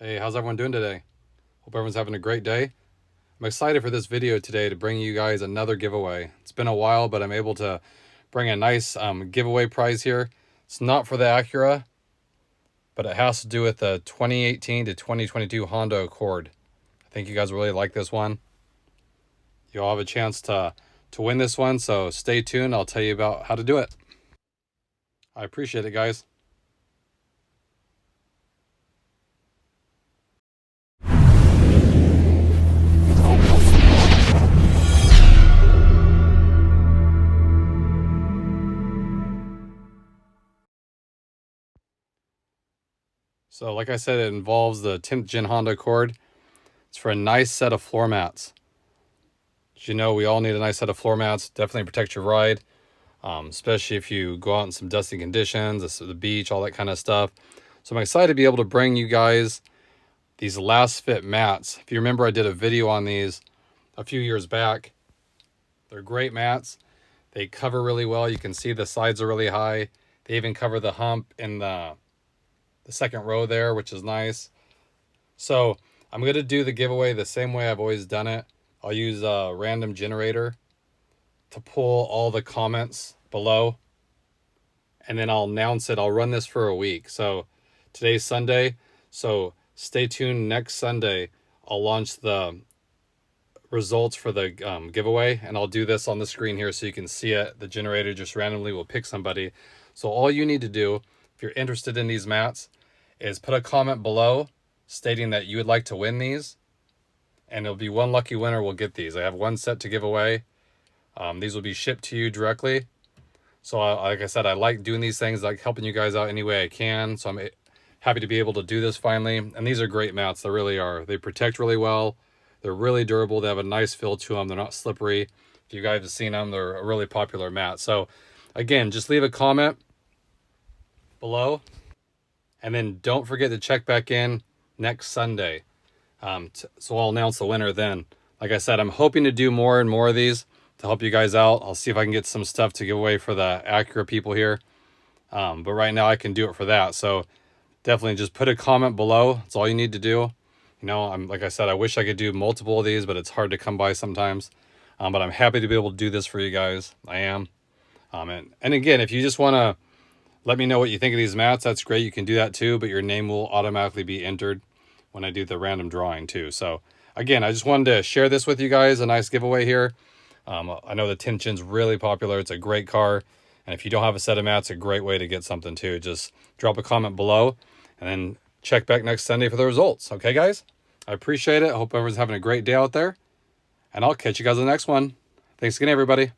Hey, how's everyone doing today? Hope everyone's having a great day. I'm excited for this video today to bring you guys another giveaway. It's been a while, but I'm able to bring a nice giveaway prize here. It's not for the Acura, but it has to do with the 2018 to 2022 Honda Accord. I think you guys really like this one. You'll have a chance to win this one, so stay tuned. I'll tell you about how to do it. I appreciate it, guys. So like I said, it involves the 10th Gen Honda Accord. It's for a nice set of floor mats. As you know, we all need a nice set of floor mats. Definitely protect your ride, especially if you go out in some dusty conditions, the beach, all that kind of stuff. So I'm excited to be able to bring you guys these Lasfit mats. If you remember, I did a video on these a few years back. They're great mats. They cover really well. You can see the sides are really high. They even cover the hump in the second row there, which is nice. So I'm going to do the giveaway the same way I've always done it. I'll use a random generator to pull all the comments below, and then I'll announce it. I'll run this for a week. So today's Sunday, so stay tuned. Next Sunday I'll launch the results for the giveaway, and I'll do this on the screen here so you can see it. The generator just randomly will pick somebody. So all you need to do, if you're interested in these mats, is put a comment below stating that you would like to win these, and it'll be one lucky winner will get these. I have one set to give away. These will be shipped to you directly. So like I said, I like doing these things, like helping you guys out any way I can. So I'm happy to be able to do this finally. And these are great mats. They really are. They protect really well. They're really durable. They have a nice feel to them. They're not slippery. If you guys have seen them, they're a really popular mat. So again, just leave a comment below. And then don't forget to check back in next Sunday. So I'll announce the winner then. Like I said, I'm hoping to do more and more of these to help you guys out. I'll see if I can get some stuff to give away for the Acura people here. But right now I can do it for that. So definitely just put a comment below. That's all you need to do. You know, like I said, I wish I could do multiple of these, but it's hard to come by sometimes. But I'm happy to be able to do this for you guys. I am. And again, if you just want to let me know what you think of these mats, that's great. You can do that too, but your name will automatically be entered when I do the random drawing too. So again, I just wanted to share this with you guys, a nice giveaway here. I know the 10th Gen's really popular. It's a great car. And if you don't have a set of mats, a great way to get something too. Just drop a comment below and then check back next Sunday for the results. Okay, guys? I appreciate it. I hope everyone's having a great day out there. And I'll catch you guys in the next one. Thanks again, everybody.